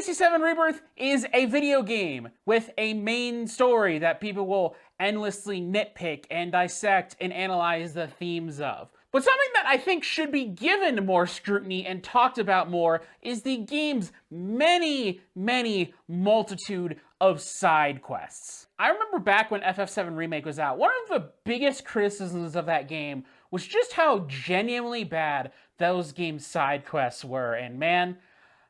Fantasy VII Rebirth is a video game with a main story that people will endlessly nitpick and dissect and analyze the themes of. But something that I think should be given more scrutiny and talked about more is the game's many multitude of side quests. I remember back when FF7 Remake was out, one of the biggest criticisms of that game was just how genuinely bad those game's side quests were, and man,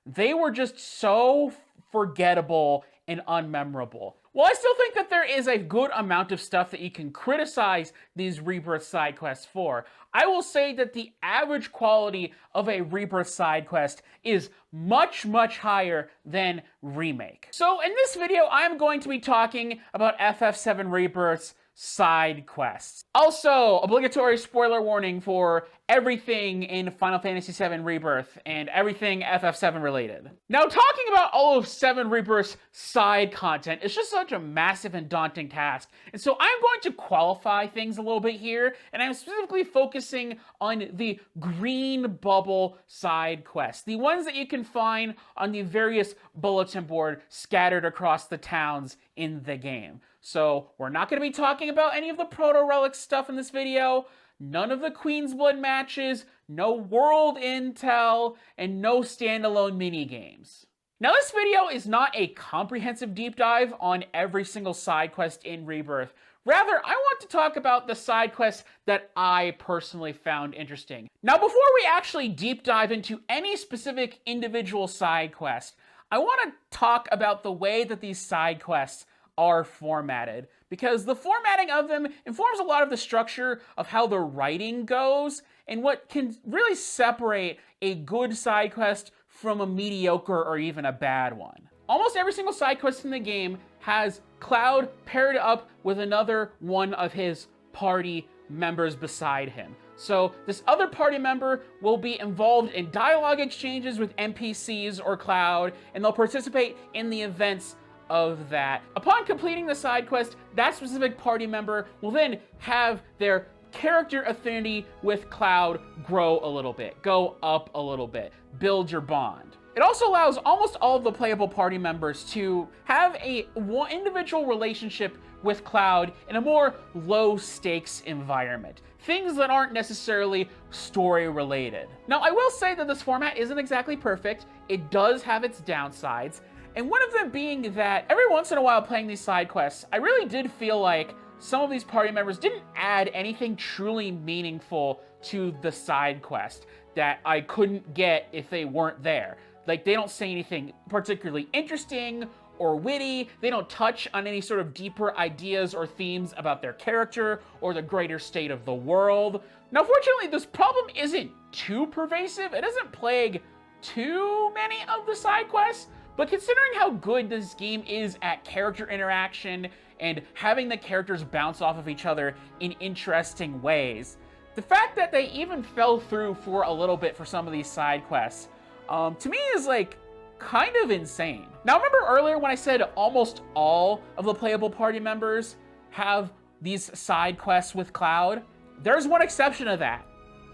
they were just so forgettable and unmemorable. While I still think that there is a good amount of stuff that you can criticize these Rebirth side quests for, I will say that the average quality of a Rebirth side quest is much higher than Remake. So in this video, I'm going to be talking about FF7 Rebirth's side quests. Also, obligatory spoiler warning for everything in Final Fantasy VII Rebirth and everything FF7 related. Now, talking about all of 7 Rebirth's side content is just such a massive and daunting task, and so I'm going to qualify things a little bit here, and I'm specifically focusing on the green bubble side quests, the ones that you can find on the various bulletin board scattered across the towns in the game. So we're not going to be talking about any of the proto-relic stuff in this video, none of the Queen's Blood matches, no world intel, and no standalone mini-games. Now this video is not a comprehensive deep dive on every single side quest in Rebirth. Rather, I want to talk about the side quests that I personally found interesting. Now before we actually deep dive into any specific individual side quest, I want to talk about the way that these side quests are formatted, because the formatting of them informs a lot of the structure of how the writing goes and what can really separate a good side quest from a mediocre or even a bad one. Almost every single side quest in the game has Cloud paired up with another one of his party members beside him. So this other party member will be involved in dialogue exchanges with NPCs or Cloud, and they'll participate in the events of that. Upon completing the side quest, that specific party member will then have their character affinity with Cloud grow a little bit, go up a little bit, build your bond. It also allows almost all of the playable party members to have one individual relationship with Cloud in a more low-stakes environment. Things that aren't necessarily story-related. Now, I will say that this format isn't exactly perfect. It does have its downsides, and one of them being that every once in a while playing these side quests, I really did feel like some of these party members didn't add anything truly meaningful to the side quest that I couldn't get if they weren't there. Like, they don't say anything particularly interesting or witty, they don't touch on any sort of deeper ideas or themes about their character or the greater state of the world. Now, fortunately, this problem isn't too pervasive. It doesn't plague too many of the side quests, but considering how good this game is at character interaction and having the characters bounce off of each other in interesting ways, the fact that they even fell through for a little bit for some of these side quests, to me is like kind of insane. Now remember earlier when I said almost all of the playable party members have these side quests with Cloud? There's one exception to that,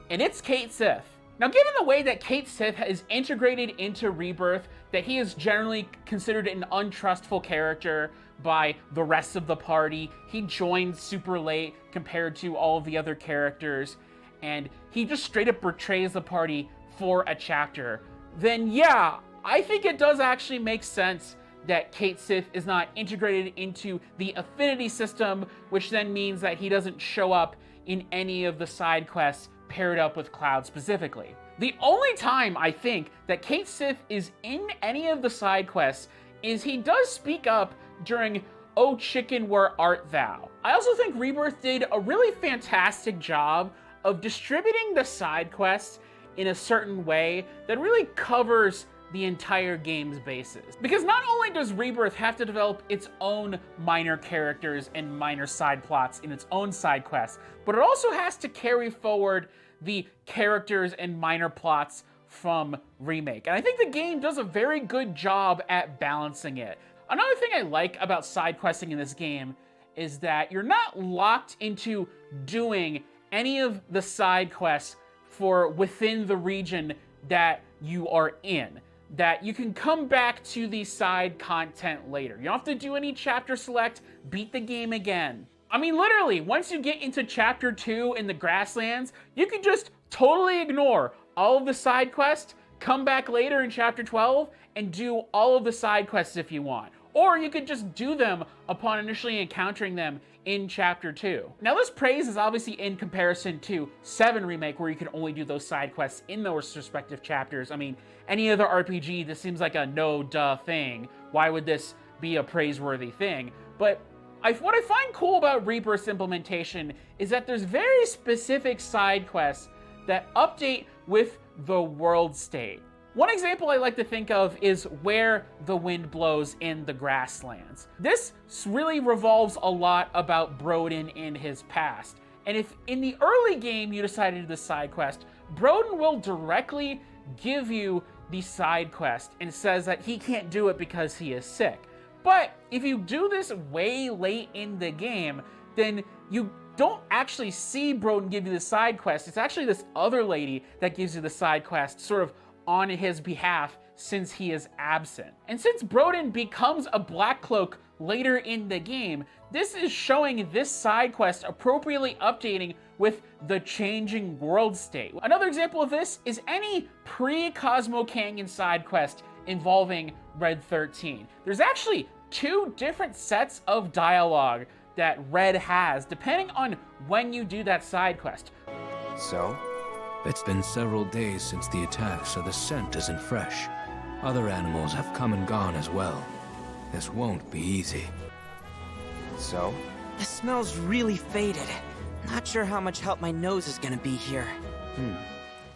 and it's Cait Sith. Now, given the way that Cait Sith is integrated into Rebirth, that he is generally considered an untrustful character by the rest of the party, he joined super late compared to all of the other characters, and he just straight up betrays the party for a chapter, then yeah, I think it does actually make sense that Cait Sith is not integrated into the affinity system, which then means that he doesn't show up in any of the side quests paired up with Cloud specifically. The only time I think that Cait Sith is in any of the side quests is he does speak up during "Oh Chicken, Where Art Thou?" I also think Rebirth did a really fantastic job of distributing the side quests in a certain way that really covers the entire game's bases. Because not only does Rebirth have to develop its own minor characters and minor side plots in its own side quests, but it also has to carry forward the characters and minor plots from Remake. And I think the game does a very good job at balancing it. Another thing I like about side questing in this game is that you're not locked into doing any of the side quests for within the region that you are in. that you can come back to the side content later. You don't have to do any chapter select, beat the game again. I mean, literally, once you get into chapter 2 in the grasslands, you can just totally ignore all of the side quests, come back later in chapter 12, and do all of the side quests if you want. Or you could just do them upon initially encountering them in chapter 2. Now this praise is obviously in comparison to 7 Remake, where you can only do those side quests in those respective chapters. I mean, any other RPG, this seems like a no-duh thing. Why would this be a praiseworthy thing? But what I find cool about Rebirth's implementation is that there's very specific side quests that update with the world state. One example I like to think of is Where the Wind Blows in the Grasslands. This really revolves a lot about Broden in his past. And if in the early game you decided to do the side quest, Broden will directly give you the side quest and says that he can't do it because he is sick. But if you do this way late in the game, then you don't actually see Broden give you the side quest. It's actually this other lady that gives you the side quest, sort of on his behalf, since he is absent. And since Broden becomes a Black Cloak later in the game, this is showing this side quest appropriately updating with the changing world state. Another example of this is any pre-Cosmo Canyon side quest involving Red 13. There's actually 2 different sets of dialogue that Red has, depending on when you do that side quest. So? It's been several days since the attack, so the scent isn't fresh. Other animals have come and gone as well. This won't be easy. So? The smell's really faded. Not sure how much help my nose is gonna be here.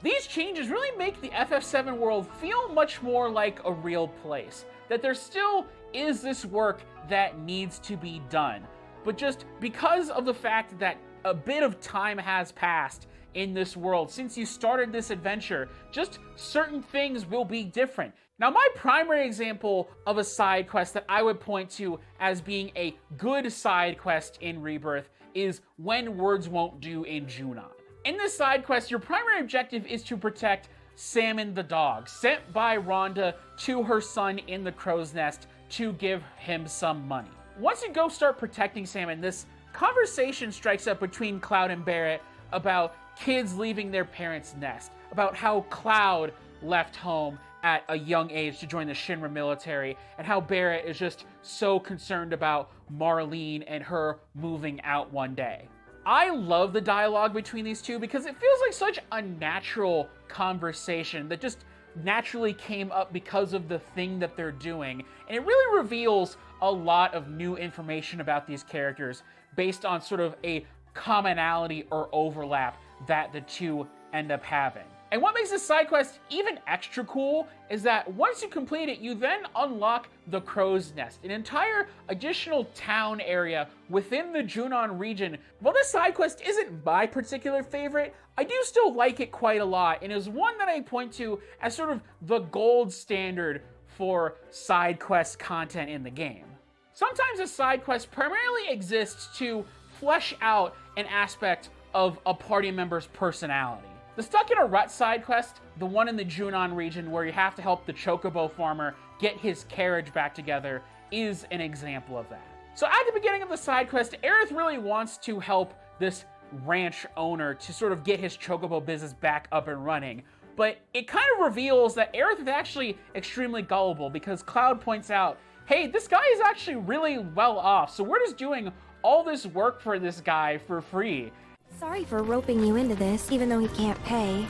These changes really make the FF7 world feel much more like a real place. That there still is this work that needs to be done. But just because of the fact that a bit of time has passed in this world since you started this adventure, just certain things will be different. Now, my primary example of a side quest that I would point to as being a good side quest in Rebirth is When Words Won't Do in Junon. In this side quest, your primary objective is to protect Salmon the dog, sent by Rhonda to her son in the crow's nest to give him some money. Once you go start protecting Salmon, this conversation strikes up between Cloud and Barret about kids leaving their parents' nest, about how Cloud left home at a young age to join the Shinra military, and how Barret is just so concerned about Marlene and her moving out one day. I love the dialogue between these two because it feels like such a natural conversation that just naturally came up because of the thing that they're doing, and it really reveals a lot of new information about these characters based on sort of a commonality or overlap that the two end up having. And what makes this side quest even extra cool is that once you complete it, you then unlock the Crow's Nest, an entire additional town area within the Junon region. While this side quest isn't my particular favorite, I do still like it quite a lot, and is one that I point to as sort of the gold standard for side quest content in the game. Sometimes a side quest primarily exists to flesh out an aspect of a party member's personality. The Stuck in a Rut side quest, the one in the Junon region where you have to help the Chocobo farmer get his carriage back together, is an example of that. So at the beginning of the side quest, Aerith really wants to help this ranch owner to sort of get his Chocobo business back up and running. But it kind of reveals that Aerith is actually extremely gullible because Cloud points out, hey, this guy is actually really well off, so we're just doing all this work for this guy for free. Sorry for roping you into this, even though he can't pay.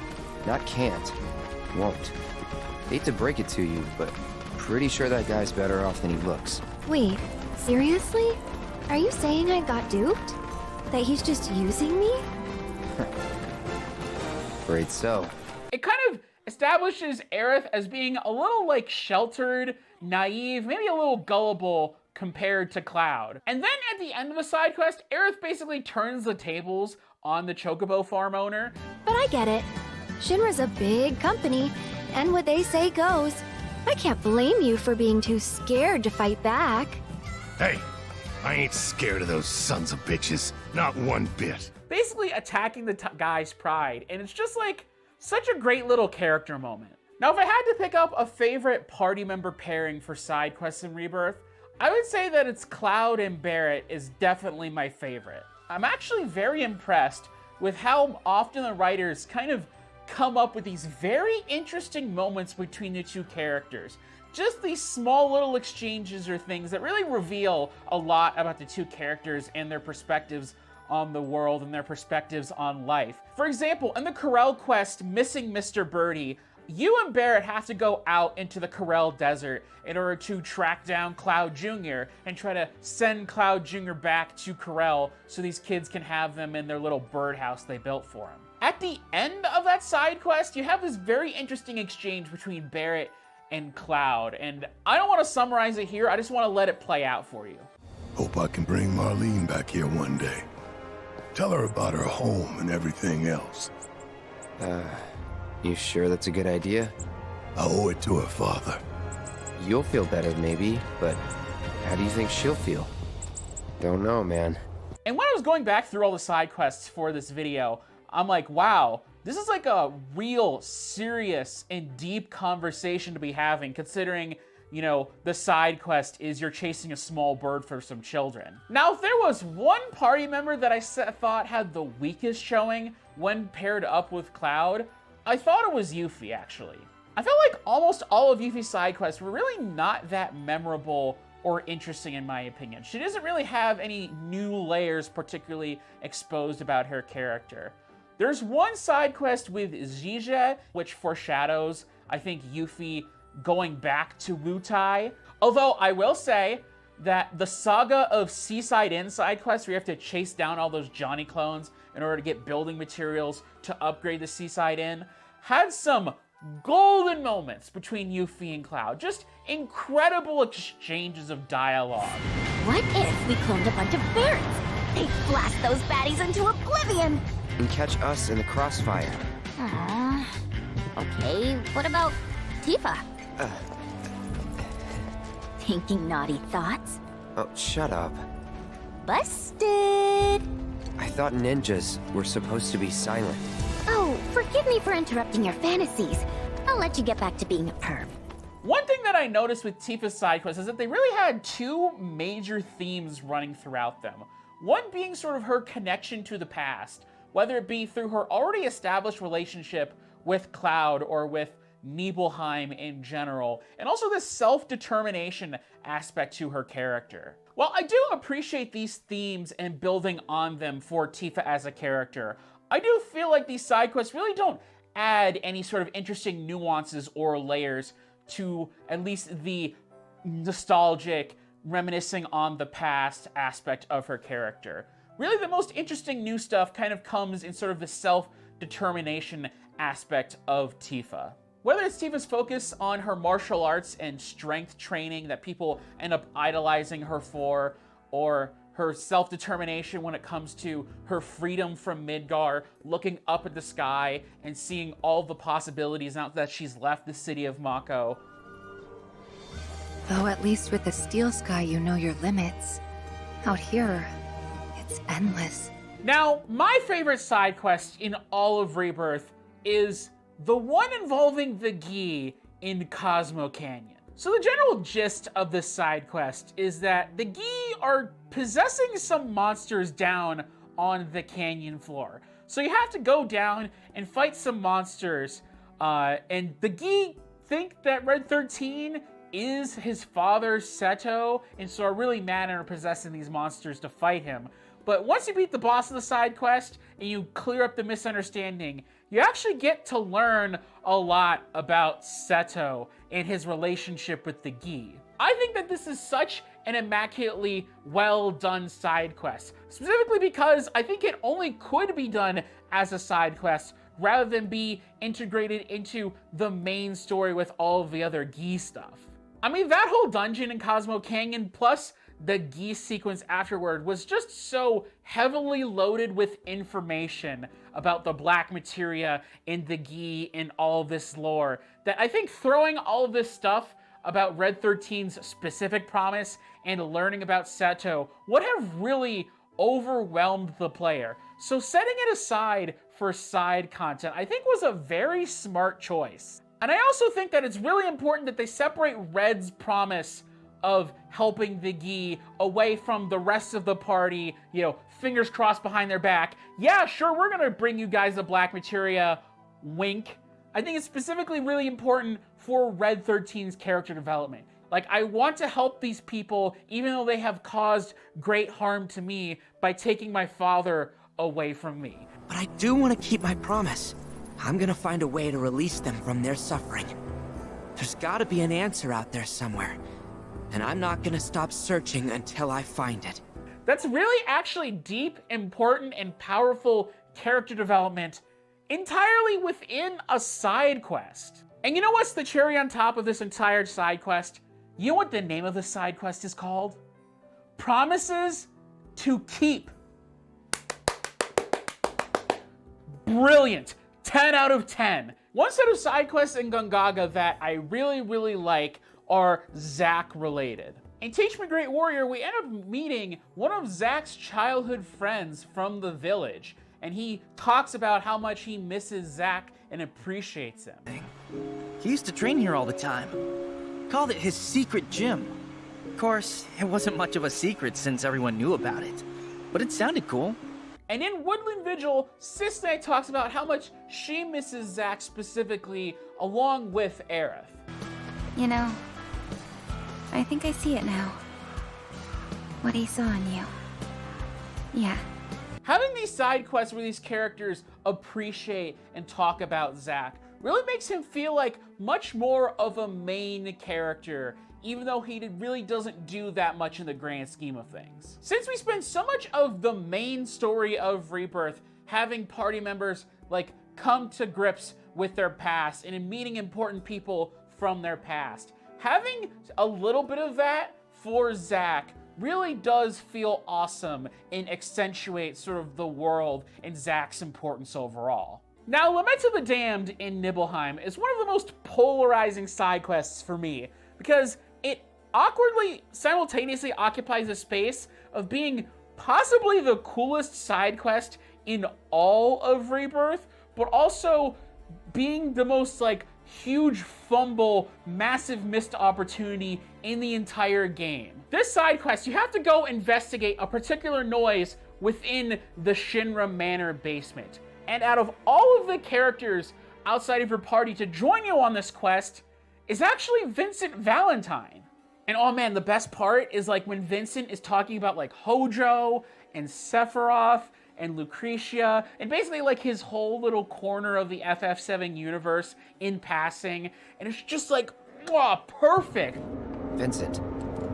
Not can't. Won't. Hate to break it to you, but pretty sure that guy's better off than he looks. Wait, seriously? Are you saying I got duped? That he's just using me? Afraid so. It kind of establishes Aerith as being a little like sheltered, naive, maybe a little gullible compared to Cloud. And then at the end of the side quest, Aerith basically turns the tables on the Chocobo farm owner. But I get it. Shinra's a big company, and what they say goes. I can't blame you for being too scared to fight back. Hey, I ain't scared of those sons of bitches. Not one bit. Basically attacking the guy's pride, and it's just like such a great little character moment. Now, if I had to pick up a favorite party member pairing for side quests in Rebirth, I would say that it's Cloud and Barret is definitely my favorite. I'm actually very impressed with how often the writers kind of come up with these very interesting moments between the two characters. Just these small little exchanges or things that really reveal a lot about the two characters and their perspectives on the world and their perspectives on life. For example, in the Corel quest, Missing Mr. Birdie, you and Barret have to go out into the Corel Desert in order to track down Cloud Jr. and try to send Cloud Jr. back to Corel so these kids can have them in their little birdhouse they built for him. At the end of that side quest, you have this very interesting exchange between Barret and Cloud, and I don't want to summarize it here, I just want to let it play out for you. Hope I can bring Marlene back here one day. Tell her about her home and everything else. You sure that's a good idea? I owe it to her father. You'll feel better maybe, but how do you think she'll feel? Don't know, man. And when I was going back through all the side quests for this video, I'm like, wow, this is like a real serious and deep conversation to be having, considering, you know, the side quest is you're chasing a small bird for some children. Now, if there was one party member that I thought had the weakest showing when paired up with Cloud, I thought it was Yuffie, actually. I felt like almost all of Yuffie's side quests were really not that memorable or interesting in my opinion. She doesn't really have any new layers particularly exposed about her character. There's one side quest with Zizia, which foreshadows, I think, Yuffie going back to Wutai. Although I will say that the Saga of Seaside Inn side quest, where you have to chase down all those Johnny clones in order to get building materials to upgrade the Seaside Inn, had some golden moments between Yuffie and Cloud. Just incredible exchanges of dialogue. What if we cloned a bunch of Barrets? They'd blast those baddies into oblivion! And catch us in the crossfire. Okay, what about Tifa? Thinking naughty thoughts? Oh, shut up. Busted! I thought ninjas were supposed to be silent. Oh, forgive me for interrupting your fantasies. I'll let you get back to being a perv. One thing that I noticed with Tifa's side quests is that they really had two major themes running throughout them. One being sort of her connection to the past, whether it be through her already established relationship with Cloud or with Nibelheim in general, and also this self-determination aspect to her character. While I do appreciate these themes and building on them for Tifa as a character, I do feel like these side quests really don't add any sort of interesting nuances or layers to at least the nostalgic, reminiscing on the past aspect of her character. Really, the most interesting new stuff kind of comes in sort of the self-determination aspect of Tifa. Whether it's Tifa's focus on her martial arts and strength training that people end up idolizing her for, or her self-determination when it comes to her freedom from Midgar, looking up at the sky and seeing all the possibilities now that she's left the city of Mako. Though at least with the steel sky you know your limits. Out here, it's endless. Now, my favorite side quest in all of Rebirth is the one involving the Gi in Cosmo Canyon. So the general gist of this side quest is that the Gi are possessing some monsters down on the canyon floor. So you have to go down and fight some monsters, and the Gi think that Red 13 is his father, Seto, and so are really mad and are possessing these monsters to fight him. But once you beat the boss of the side quest and you clear up the misunderstanding, you actually get to learn a lot about Seto and his relationship with the Gi. I think that this is such an immaculately well done side quest, specifically because I think it only could be done as a side quest rather than be integrated into the main story with all of the other Gi stuff. I mean, that whole dungeon in Cosmo Canyon plus the Gi sequence afterward was just so heavily loaded with information about the black materia and the Gi and all of this lore that I think throwing all of this stuff about Red 13's specific promise and learning about Seto would have really overwhelmed the player. So setting it aside for side content, I think was a very smart choice. And I also think that it's really important that they separate Red's promise of helping the Gi away from the rest of the party, you know, fingers crossed behind their back. Yeah, sure, we're gonna bring you guys the black materia, wink. I think it's specifically really important for Red 13's character development. Like, I want to help these people, even though they have caused great harm to me by taking my father away from me. But I do want to keep my promise. I'm gonna find a way to release them from their suffering. There's gotta be an answer out there somewhere. And I'm not gonna stop searching until I find it. That's really actually deep, important, and powerful character development entirely within a side quest. And you know what's the cherry on top of this entire side quest? You know what the name of the side quest is called? Promises to Keep. Brilliant. 10 out of 10. One set of side quests in Gungaga that I really, really like are Zack related. In Teach Me Great Warrior, we end up meeting one of Zack's childhood friends from the village, and he talks about how much he misses Zack and appreciates him. He used to train here all the time. Called it his secret gym. Of course, it wasn't much of a secret since everyone knew about it, but it sounded cool. And in Woodland Vigil, Sisney talks about how much she misses Zack specifically, along with Aerith. You know, I think I see it now. What he saw in you. Yeah. Having these side quests where these characters appreciate and talk about Zack really makes him feel like much more of a main character, even though he really doesn't do that much in the grand scheme of things. Since we spend so much of the main story of Rebirth having party members like come to grips with their past and in meeting important people from their past, having a little bit of that for Zack really does feel awesome and accentuates sort of the world and Zack's importance overall. Now, Lament of the Damned in Nibelheim is one of the most polarizing side quests for me, because it awkwardly simultaneously occupies the space of being possibly the coolest side quest in all of Rebirth, but also being the most like huge fumble, massive missed opportunity in the entire game. This side quest, you have to go investigate a particular noise within the Shinra Manor basement. And out of all of the characters outside of your party to join you on this quest is actually Vincent Valentine. And oh man, the best part is like when Vincent is talking about like Hojo and Sephiroth and Lucretia, and basically like his whole little corner of the FF7 universe in passing, and it's just like, wow, perfect. Vincent,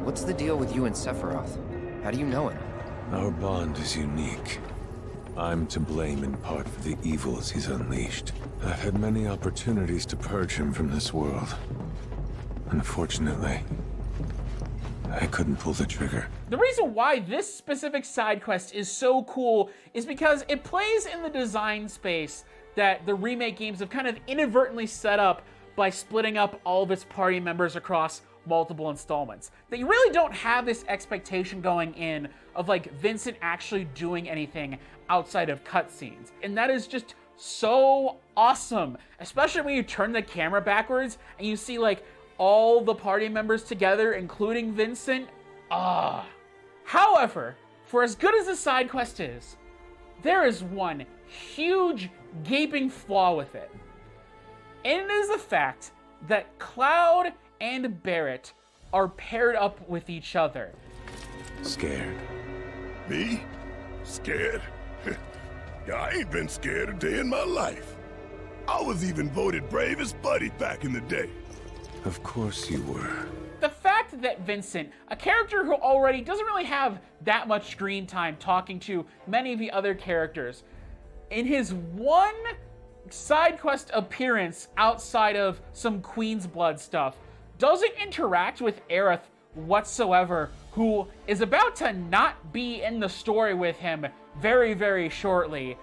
what's the deal with you and Sephiroth? How do you know him? Our bond is unique. I'm to blame in part for the evils he's unleashed. I've had many opportunities to purge him from this world. Unfortunately, I couldn't pull the trigger. The reason why this specific side quest is so cool is because it plays in the design space that the Remake games have kind of inadvertently set up by splitting up all of its party members across multiple installments. That you really don't have this expectation going in of like Vincent actually doing anything outside of cutscenes. And that is just so awesome, especially when you turn the camera backwards and you see like all the party members together, including Vincent. However, for as good as the side quest is, there is one huge gaping flaw with it. And it is the fact that Cloud and Barret are paired up with each other. Scared. Me? Scared? I ain't been scared a day in my life. I was even voted bravest buddy back in the day. Of course you were. The fact that Vincent, a character who already doesn't really have that much screen time talking to many of the other characters, in his one side quest appearance outside of some Queen's Blood stuff, doesn't interact with Aerith whatsoever, who is about to not be in the story with him very, very shortly,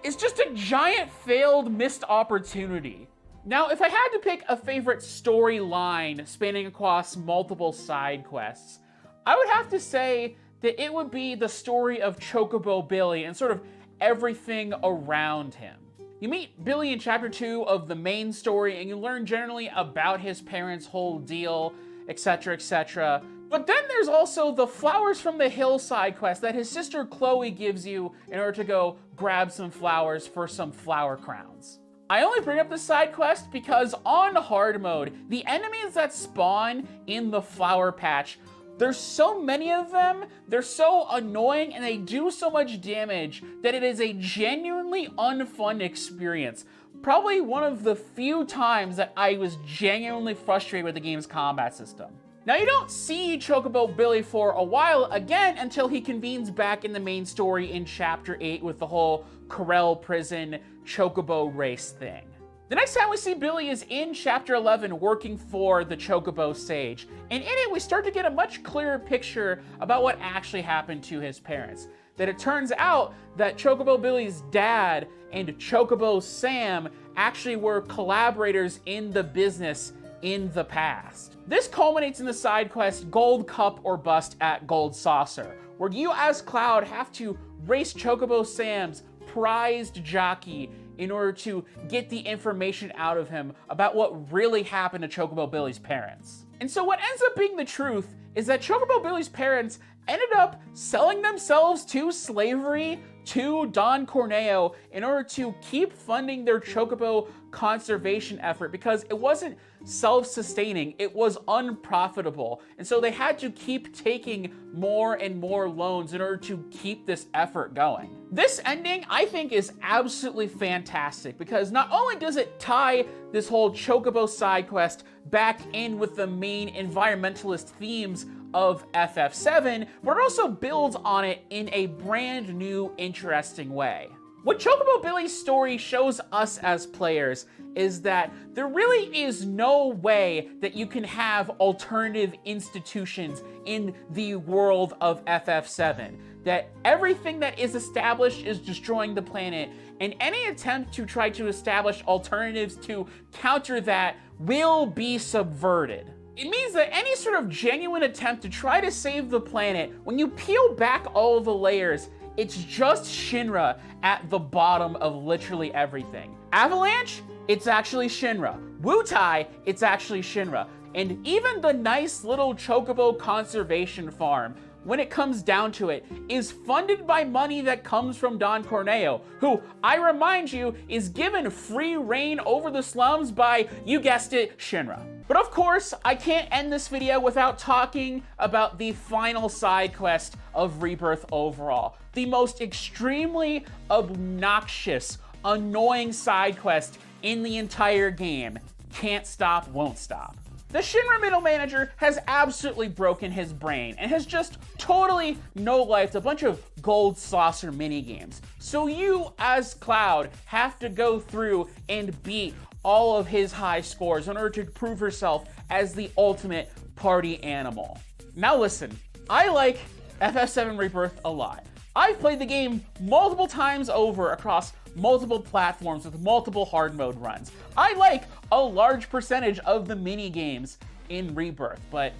is just a giant failed missed opportunity. Now, if I had to pick a favorite storyline spanning across multiple side quests, I would have to say that it would be the story of Chocobo Billy and sort of everything around him. You meet Billy in Chapter 2 of the main story, and you learn generally about his parents' whole deal, etc., etc. But then there's also the Flowers from the Hill side quest that his sister Chloe gives you in order to go grab some flowers for some flower crowns. I only bring up this side quest because on hard mode, the enemies that spawn in the flower patch, there's so many of them, they're so annoying, and they do so much damage that it is a genuinely unfun experience. Probably one of the few times that I was genuinely frustrated with the game's combat system. Now, you don't see Chocobo Billy for a while again until he convenes back in the main story in Chapter 8 with the whole Corel Prison Chocobo race thing. The next time we see Billy is in Chapter 11 working for the Chocobo Sage, and in it we start to get a much clearer picture about what actually happened to his parents. That it turns out that Chocobo Billy's dad and Chocobo Sam actually were collaborators in the business in the past. This culminates in the side quest Gold Cup or Bust at Gold Saucer, where you as Cloud have to race Chocobo Sam's prized jockey in order to get the information out of him about what really happened to Chocobo Billy's parents. And so what ends up being the truth is that Chocobo Billy's parents ended up selling themselves to slavery to Don Corneo in order to keep funding their Chocobo conservation effort because it wasn't self-sustaining, it was unprofitable. And so they had to keep taking more and more loans in order to keep this effort going. This ending, I think, is absolutely fantastic because not only does it tie this whole Chocobo side quest back in with the main environmentalist themes of FF7, but it also builds on it in a brand new, interesting way. What Chocobo Billy's story shows us as players is that there really is no way that you can have alternative institutions in the world of FF7. That everything that is established is destroying the planet, and any attempt to try to establish alternatives to counter that will be subverted. It means that any sort of genuine attempt to try to save the planet, when you peel back all of the layers, it's just Shinra at the bottom of literally everything. Avalanche, it's actually Shinra. Wutai, it's actually Shinra. And even the nice little Chocobo conservation farm, when it comes down to it, is funded by money that comes from Don Corneo, who, I remind you, is given free reign over the slums by, you guessed it, Shinra. But of course, I can't end this video without talking about the final side quest of Rebirth overall. The most extremely obnoxious, annoying side quest in the entire game. Can't stop, won't stop. The Shinra middle manager has absolutely broken his brain and has just totally no-lifed a bunch of gold saucer minigames. So you, as Cloud, have to go through and beat all of his high scores in order to prove herself as the ultimate party animal. Now listen, I like FF7 Rebirth a lot. I've played the game multiple times over across multiple platforms with multiple hard mode runs. I like a large percentage of the mini games in Rebirth, but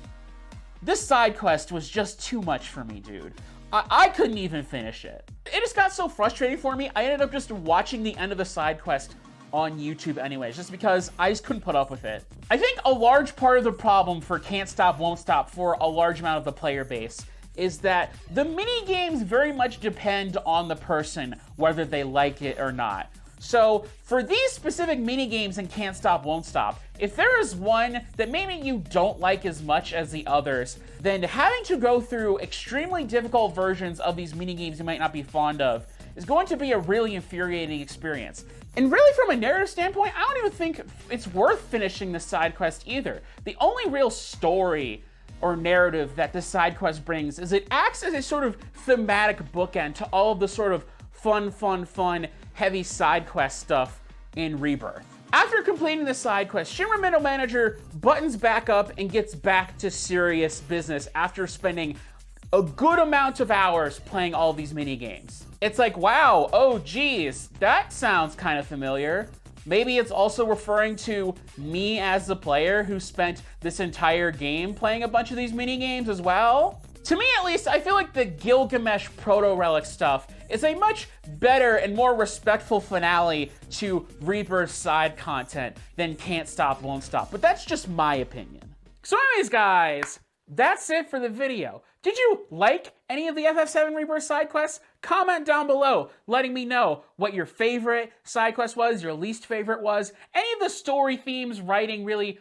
this side quest was just too much for me, dude. I couldn't even finish it. It just got so frustrating for me, I ended up just watching the end of the side quest on YouTube anyways, just because I just couldn't put up with it. I think a large part of the problem for Can't Stop, Won't Stop for a large amount of the player base is that the mini games very much depend on the person, whether they like it or not. So for these specific mini games in Can't Stop, Won't Stop, if there is one that maybe you don't like as much as the others, then having to go through extremely difficult versions of these mini games you might not be fond of is going to be a really infuriating experience. And really, from a narrative standpoint, I don't even think it's worth finishing this side quest either. The only real story or narrative that this side quest brings is it acts as a sort of thematic bookend to all of the sort of fun, heavy side quest stuff in Rebirth. After completing the side quest, Shinra Middle Manager buttons back up and gets back to serious business after spending a good amount of hours playing all these mini games. It's like, wow, oh geez, that sounds kind of familiar. Maybe it's also referring to me as the player who spent this entire game playing a bunch of these mini games as well. To me, at least, I feel like the Gilgamesh proto-relic stuff is a much better and more respectful finale to Rebirth side content than Can't Stop, Won't Stop. But that's just my opinion. So anyways, guys, that's it for the video. Did you like any of the FF7 Rebirth side quests? Comment down below letting me know what your favorite side quest was, your least favorite was, any of the story themes, writing really,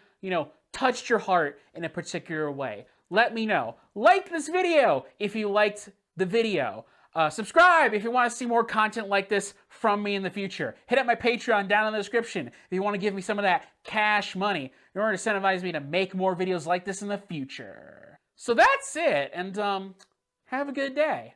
touched your heart in a particular way. Let me know. Like this video if you liked the video. Subscribe if you want to see more content like this from me in the future. Hit up my Patreon down in the description if you want to give me some of that cash money in order to incentivize me to make more videos like this in the future. So that's it, and have a good day.